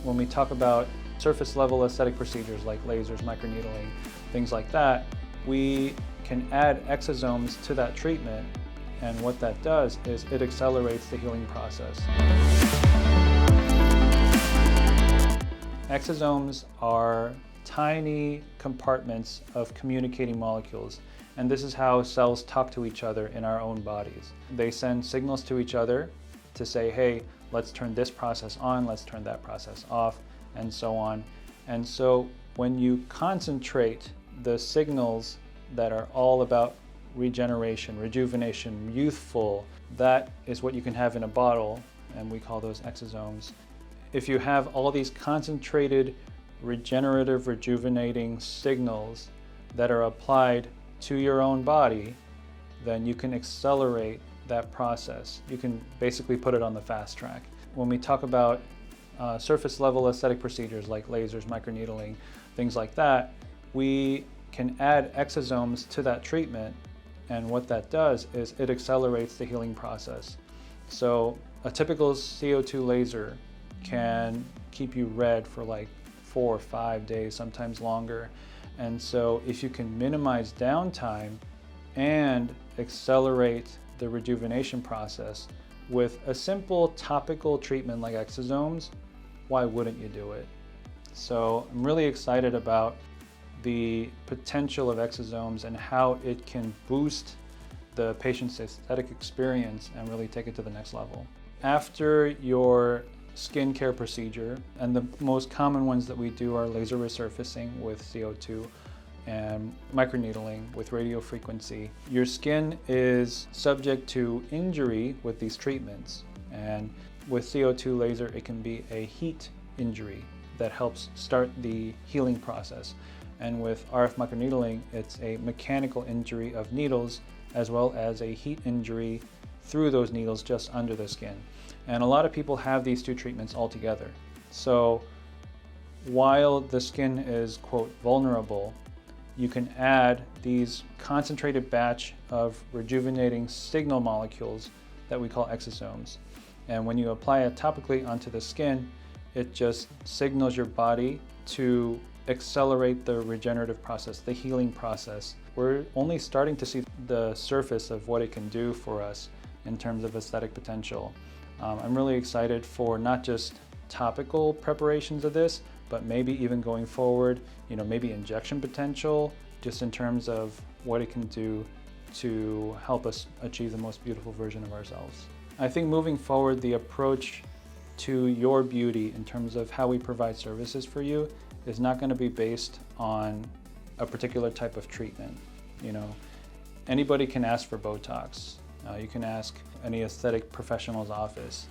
When we talk about surface level aesthetic procedures like lasers, microneedling, things like that, we can add exosomes to that treatment, and what that does is it accelerates the healing process. Exosomes are tiny compartments of communicating molecules, and this is how cells talk to each other in our own bodies. They send signals to each other to say, hey, let's turn this process on, let's turn that process off, and so on. And so when you concentrate the signals that are all about regeneration, rejuvenation, youthful, that is what you can have in a bottle, and we call those exosomes. If you have all these concentrated regenerative, rejuvenating signals that are applied to your own body, then you can accelerate that process. You can basically put it on the fast track. When we talk about surface level aesthetic procedures like lasers, microneedling, things like that, we can add exosomes to that treatment, and what that does is it accelerates the healing process. So a typical CO2 laser can keep you red for like 4 or 5 days, sometimes longer. And so if you can minimize downtime and accelerate the rejuvenation process with a simple topical treatment like exosomes, why wouldn't you do it? So I'm really excited about the potential of exosomes and how it can boost the patient's aesthetic experience and really take it to the next level. After your skincare procedure, and the most common ones that we do are laser resurfacing with CO2 and microneedling with radio frequency. Your skin is subject to injury with these treatments, and with CO2 laser it can be a heat injury that helps start the healing process. And with RF microneedling, it's a mechanical injury of needles as well as a heat injury through those needles just under the skin. And a lot of people have these two treatments all together. So while the skin is, quote, vulnerable, you can add these concentrated batch of rejuvenating signal molecules that we call exosomes. And when you apply it topically onto the skin, it just signals your body to accelerate the regenerative process, the healing process. We're only starting to see the surface of what it can do for us in terms of aesthetic potential. I'm really excited for not just topical preparations of this, but maybe even going forward, maybe injection potential, just in terms of what it can do to help us achieve the most beautiful version of ourselves. I think moving forward, the approach to your beauty in terms of how we provide services for you is not going to be based on a particular type of treatment. Anybody can ask for Botox. You can ask any aesthetic professional's office,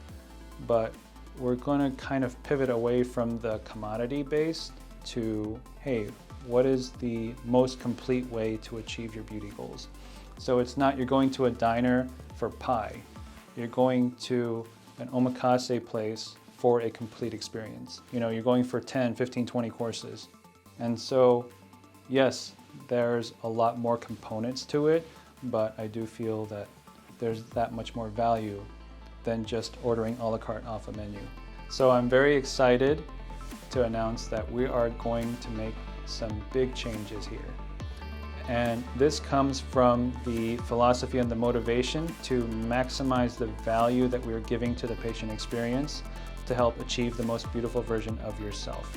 but we're going to kind of pivot away from the commodity based to, hey, what is the most complete way to achieve your beauty goals? So it's not you're going to a diner for pie. You're going to an omakase place for a complete experience. You're going for 10, 15, 20 courses. And so, yes, there's a lot more components to it, but I do feel that there's that much more value than just ordering a la carte off a menu. So I'm very excited to announce that we are going to make some big changes here. And this comes from the philosophy and the motivation to maximize the value that we're giving to the patient experience to help achieve the most beautiful version of yourself.